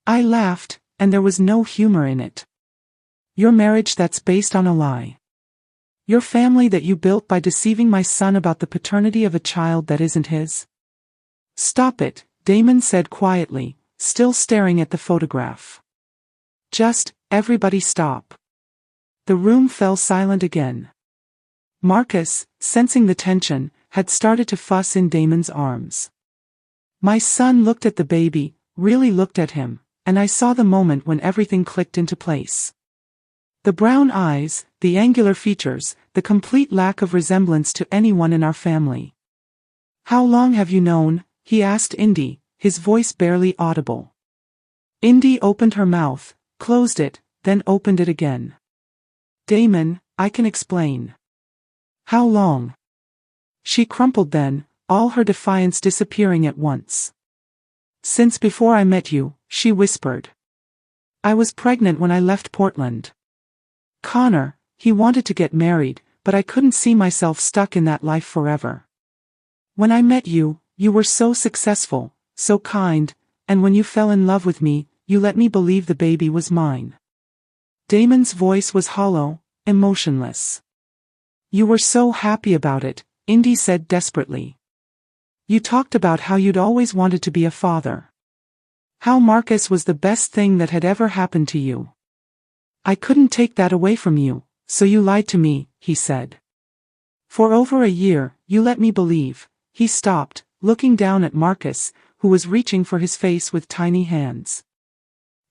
I laughed, and there was no humor in it. "Your marriage that's based on a lie. Your family that you built by deceiving my son about the paternity of a child that isn't his." "Stop it," Damon said quietly, still staring at the photograph. "Just, everybody stop." The room fell silent again. Marcus, sensing the tension, had started to fuss in Damon's arms. My son looked at the baby, really looked at him, and I saw the moment when everything clicked into place. The brown eyes, the angular features, the complete lack of resemblance to anyone in our family. "How long have you known?" he asked Indy, his voice barely audible. Indy opened her mouth, closed it, then opened it again. Damon, I can explain. How long? She crumpled then, all her defiance disappearing at once. Since before I met you, she whispered. I was pregnant when I left Portland. Connor, he wanted to get married, but I couldn't see myself stuck in that life forever. When I met you, you were so successful, so kind, and when you fell in love with me, you let me believe the baby was mine. Damon's voice was hollow, emotionless. You were so happy about it, Indy said desperately. You talked about how you'd always wanted to be a father. How Marcus was the best thing that had ever happened to you. I couldn't take that away from you, so you lied to me, he said. For over a year, you let me believe. He stopped, looking down at Marcus, who was reaching for his face with tiny hands.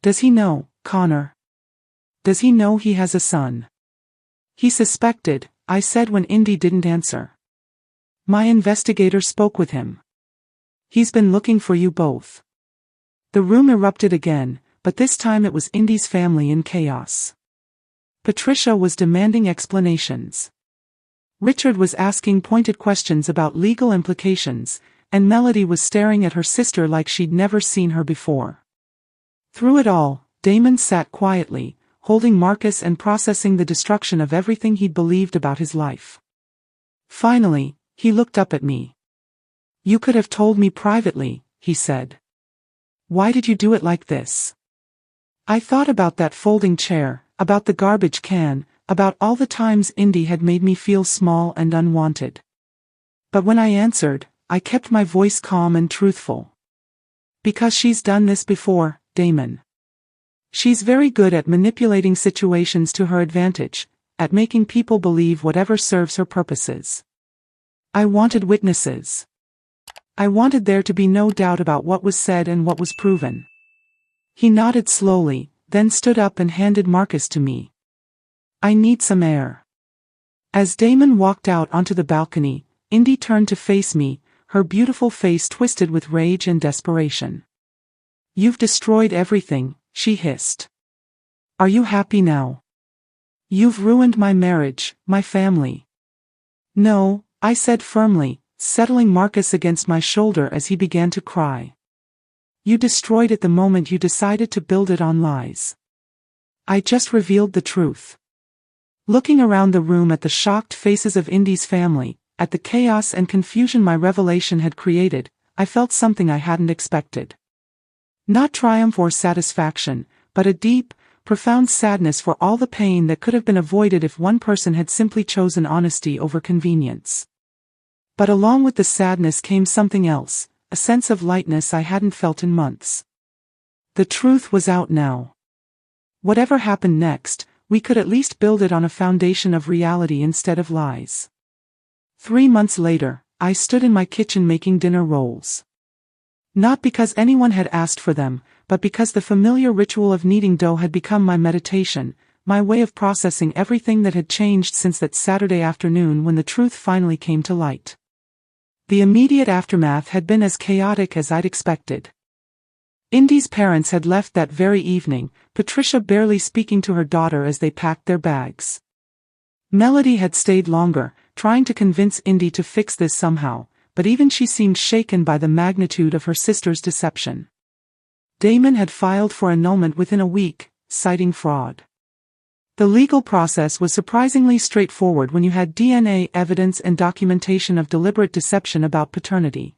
Does he know, Connor? Does he know he has a son? He suspected, I said when Indy didn't answer. My investigator spoke with him. He's been looking for you both. The room erupted again, but this time it was Indy's family in chaos. Patricia was demanding explanations. Richard was asking pointed questions about legal implications, and Melody was staring at her sister like she'd never seen her before. Through it all, Damon sat quietly, holding Marcus and processing the destruction of everything he'd believed about his life. Finally, he looked up at me. You could have told me privately, he said. Why did you do it like this? I thought about that folding chair, about the garbage can, about all the times Indy had made me feel small and unwanted. But when I answered, I kept my voice calm and truthful. Because she's done this before, Damon. She's very good at manipulating situations to her advantage, at making people believe whatever serves her purposes. I wanted witnesses. I wanted there to be no doubt about what was said and what was proven. He nodded slowly, then stood up and handed Marcus to me. I need some air. As Damon walked out onto the balcony, Indy turned to face me, her beautiful face twisted with rage and desperation. You've destroyed everything, she hissed. Are you happy now? You've ruined my marriage, my family. No, I said firmly, settling Marcus against my shoulder as he began to cry. You destroyed it the moment you decided to build it on lies. I just revealed the truth. Looking around the room at the shocked faces of Indy's family, at the chaos and confusion my revelation had created, I felt something I hadn't expected. Not triumph or satisfaction, but a deep, profound sadness for all the pain that could have been avoided if one person had simply chosen honesty over convenience. But along with the sadness came something else, a sense of lightness I hadn't felt in months. The truth was out now. Whatever happened next, we could at least build it on a foundation of reality instead of lies. 3 months later, I stood in my kitchen making dinner rolls. Not because anyone had asked for them, but because the familiar ritual of kneading dough had become my meditation, my way of processing everything that had changed since that Saturday afternoon when the truth finally came to light. The immediate aftermath had been as chaotic as I'd expected. Indy's parents had left that very evening, Patricia barely speaking to her daughter as they packed their bags. Melody had stayed longer, trying to convince Indy to fix this somehow, but even she seemed shaken by the magnitude of her sister's deception. Damon had filed for annulment within a week, citing fraud. The legal process was surprisingly straightforward when you had DNA evidence and documentation of deliberate deception about paternity.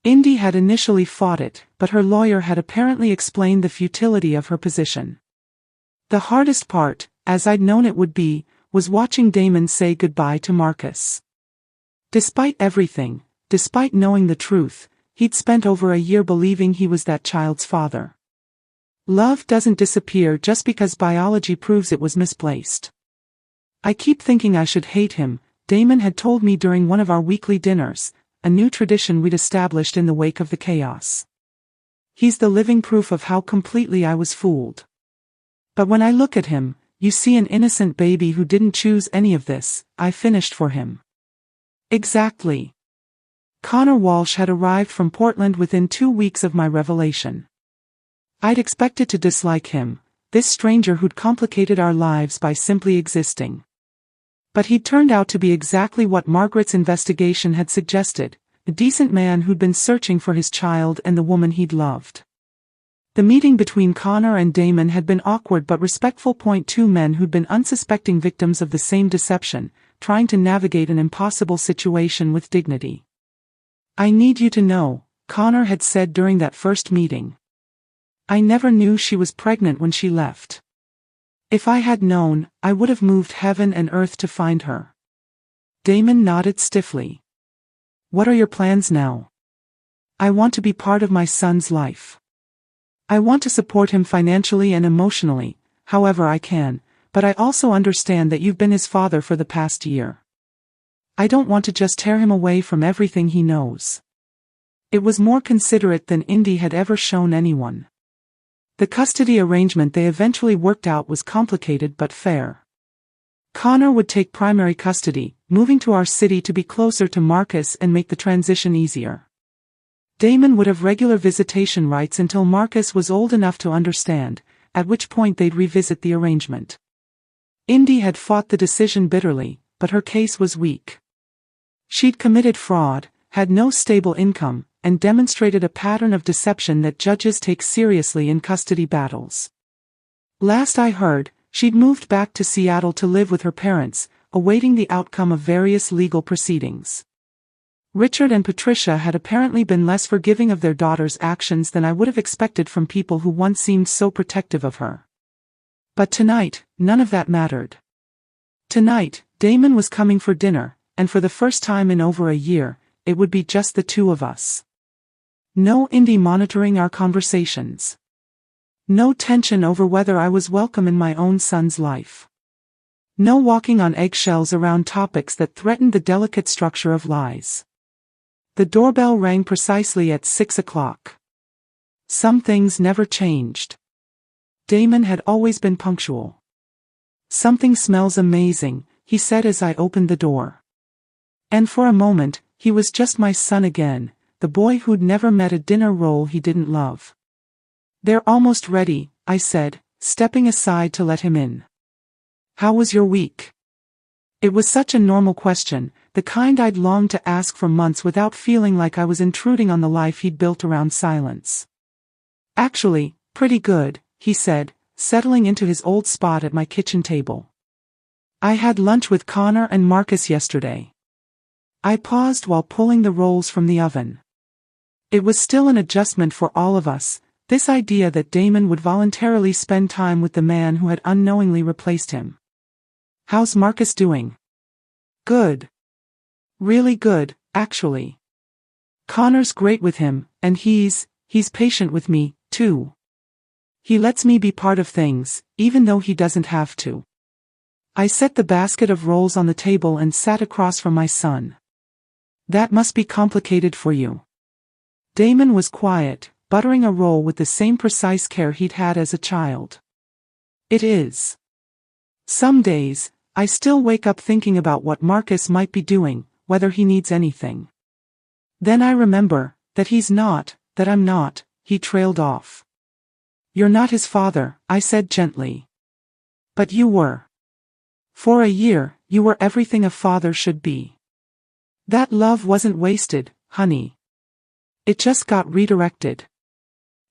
Indy had initially fought it, but her lawyer had apparently explained the futility of her position. The hardest part, as I'd known it would be, was watching Damon say goodbye to Marcus. Despite everything, despite knowing the truth, he'd spent over a year believing he was that child's father. Love doesn't disappear just because biology proves it was misplaced. I keep thinking I should hate him, Damon had told me during one of our weekly dinners, a new tradition we'd established in the wake of the chaos. He's the living proof of how completely I was fooled. But when I look at him, you see an innocent baby who didn't choose any of this, I finished for him. Exactly. Connor Walsh had arrived from Portland within 2 weeks of my revelation. I'd expected to dislike him, this stranger who'd complicated our lives by simply existing. But he'd turned out to be exactly what Margaret's investigation had suggested, a decent man who'd been searching for his child and the woman he'd loved. The meeting between Connor and Damon had been awkward but respectful. Two men who'd been unsuspecting victims of the same deception, trying to navigate an impossible situation with dignity. "I need you to know," Connor had said during that first meeting. "I never knew she was pregnant when she left. If I had known, I would have moved heaven and earth to find her." Damon nodded stiffly. "What are your plans now?" "I want to be part of my son's life. I want to support him financially and emotionally, however I can, but I also understand that you've been his father for the past year. I don't want to just tear him away from everything he knows." It was more considerate than Indy had ever shown anyone. The custody arrangement they eventually worked out was complicated but fair. Connor would take primary custody, moving to our city to be closer to Marcus and make the transition easier. Damon would have regular visitation rights until Marcus was old enough to understand, at which point they'd revisit the arrangement. Indy had fought the decision bitterly, but her case was weak. She'd committed fraud, had no stable income, and demonstrated a pattern of deception that judges take seriously in custody battles. Last I heard, she'd moved back to Seattle to live with her parents, awaiting the outcome of various legal proceedings. Richard and Patricia had apparently been less forgiving of their daughter's actions than I would have expected from people who once seemed so protective of her. But tonight, none of that mattered. Tonight, Damon was coming for dinner, and for the first time in over a year, it would be just the two of us. No Indy monitoring our conversations. No tension over whether I was welcome in my own son's life. No walking on eggshells around topics that threatened the delicate structure of lies. The doorbell rang precisely at 6 o'clock. Some things never changed. Damon had always been punctual. "Something smells amazing," he said as I opened the door. And for a moment, he was just my son again, the boy who'd never met a dinner role he didn't love. "They're almost ready," I said, stepping aside to let him in. "How was your week?" It was such a normal question, the kind I'd longed to ask for months without feeling like I was intruding on the life he'd built around silence. "Actually, pretty good," he said, settling into his old spot at my kitchen table. "I had lunch with Connor and Marcus yesterday." I paused while pulling the rolls from the oven. It was still an adjustment for all of us, this idea that Damon would voluntarily spend time with the man who had unknowingly replaced him. "How's Marcus doing?" "Good. Really good, actually. Connor's great with him, and he's patient with me, too. He lets me be part of things, even though he doesn't have to." I set the basket of rolls on the table and sat across from my son. "That must be complicated for you." Damon was quiet, buttering a roll with the same precise care he'd had as a child. "It is. Some days, I still wake up thinking about what Marcus might be doing, whether he needs anything. Then I remember, that he's not, that I'm not," he trailed off. "You're not his father," I said gently. "But you were. For a year, you were everything a father should be. That love wasn't wasted, honey. It just got redirected."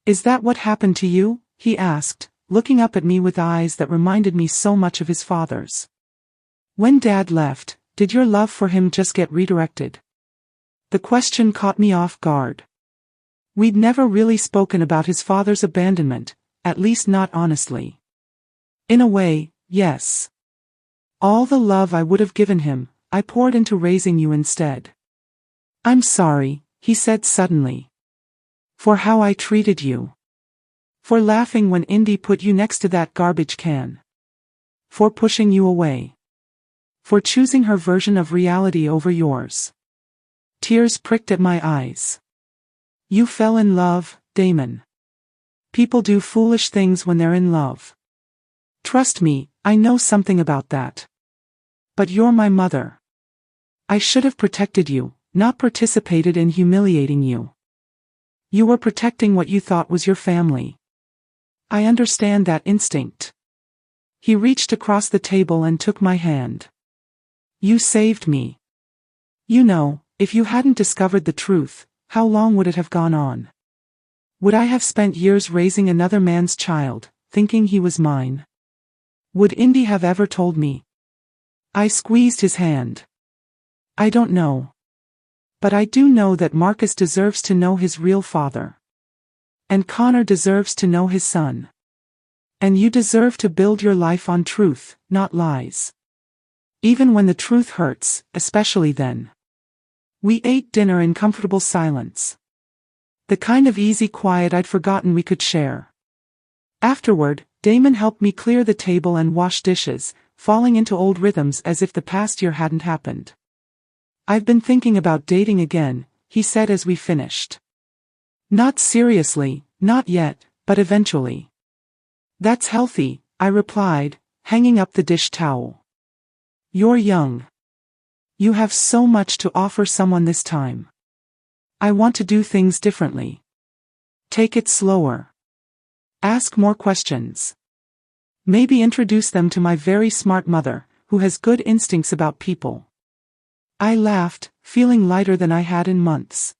"Is that what happened to you?" he asked, looking up at me with eyes that reminded me so much of his father's. "When Dad left, did your love for him just get redirected?" The question caught me off guard. We'd never really spoken about his father's abandonment, at least not honestly. "In a way, yes. All the love I would have given him, I poured into raising you instead. I'm sorry," he said suddenly. "For how I treated you. For laughing when Indy put you next to that garbage can. For pushing you away. For choosing her version of reality over yours." Tears pricked at my eyes. "You fell in love, Damon. People do foolish things when they're in love. Trust me, I know something about that. But you're my mother. I should have protected you, not participated in humiliating you. You were protecting what you thought was your family. I understand that instinct. He reached across the table and took my hand. You saved me. You know, if you hadn't discovered the truth, how long would it have gone on? Would I have spent years raising another man's child, thinking he was mine? Would Indy have ever told me? I squeezed his hand. I don't know. But I do know that Marcus deserves to know his real father. And Connor deserves to know his son. And you deserve to build your life on truth, not lies. Even when the truth hurts, especially then. We ate dinner in comfortable silence. The kind of easy quiet I'd forgotten we could share. Afterward, Damon helped me clear the table and wash dishes, falling into old rhythms as if the past year hadn't happened. I've been thinking about dating again, he said as we finished. Not seriously, not yet, but eventually. That's healthy, I replied, hanging up the dish towel. You're young. You have so much to offer someone this time. I want to do things differently. Take it slower. Ask more questions. Maybe introduce them to my very smart mother, who has good instincts about people. I laughed, feeling lighter than I had in months.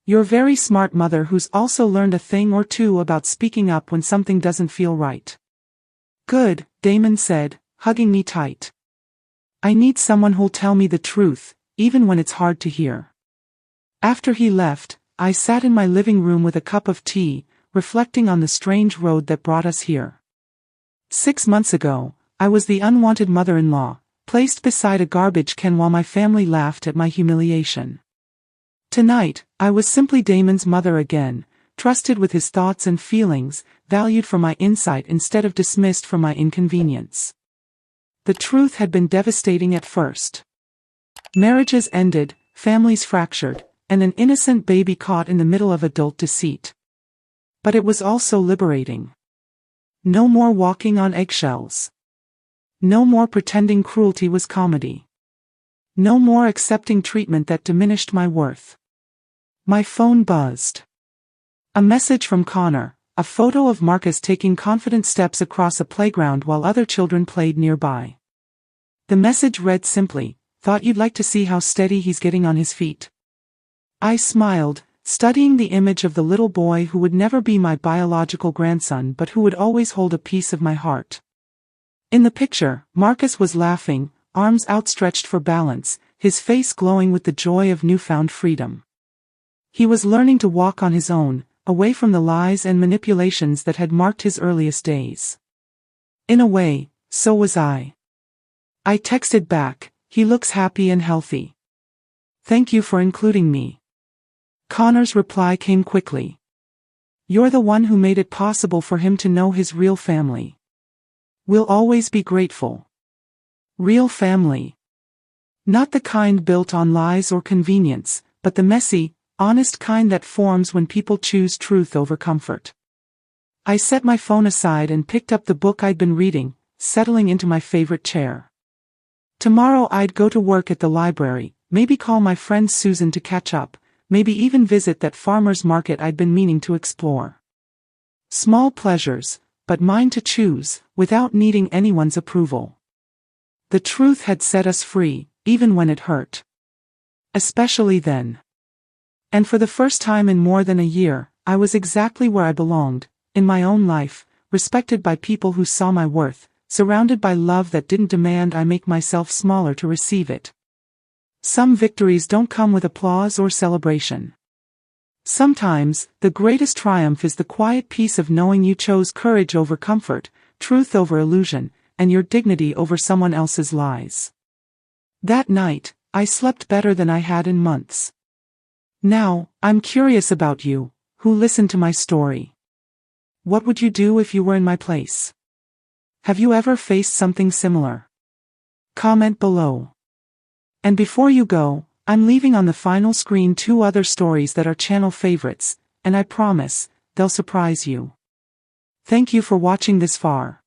Your very smart mother who's also learned a thing or two about speaking up when something doesn't feel right. Good, Damon said, hugging me tight. I need someone who'll tell me the truth, even when it's hard to hear. After he left, I sat in my living room with a cup of tea, reflecting on the strange road that brought us here. 6 months ago, I was the unwanted mother-in-law, placed beside a garbage can while my family laughed at my humiliation. Tonight, I was simply Damon's mother again, trusted with his thoughts and feelings, valued for my insight instead of dismissed for my inconvenience. The truth had been devastating at first. Marriages ended, families fractured, and an innocent baby caught in the middle of adult deceit. But it was also liberating. No more walking on eggshells. No more pretending cruelty was comedy. No more accepting treatment that diminished my worth. My phone buzzed. A message from Connor, a photo of Marcus taking confident steps across a playground while other children played nearby. The message read simply, "Thought you'd like to see how steady he's getting on his feet." I smiled, studying the image of the little boy who would never be my biological grandson but who would always hold a piece of my heart. In the picture, Marcus was laughing, arms outstretched for balance, his face glowing with the joy of newfound freedom. He was learning to walk on his own, away from the lies and manipulations that had marked his earliest days. In a way, so was I. I texted back, "He looks happy and healthy. Thank you for including me." Connor's reply came quickly. "You're the one who made it possible for him to know his real family. We'll always be grateful." Real family. Not the kind built on lies or convenience, but the messy, honest kind that forms when people choose truth over comfort. I set my phone aside and picked up the book I'd been reading, settling into my favorite chair. Tomorrow I'd go to work at the library, maybe call my friend Susan to catch up, maybe even visit that farmer's market I'd been meaning to explore. Small pleasures, but mine to choose, without needing anyone's approval. The truth had set us free, even when it hurt. Especially then. And for the first time in more than a year, I was exactly where I belonged, in my own life, respected by people who saw my worth, surrounded by love that didn't demand I make myself smaller to receive it. Some victories don't come with applause or celebration. Sometimes, the greatest triumph is the quiet peace of knowing you chose courage over comfort, truth over illusion, and your dignity over someone else's lies. That night, I slept better than I had in months. Now, I'm curious about you, who listened to my story. What would you do if you were in my place? Have you ever faced something similar? Comment below. And before you go, I'm leaving on the final screen 2 other stories that are channel favorites, and I promise, they'll surprise you. Thank you for watching this far.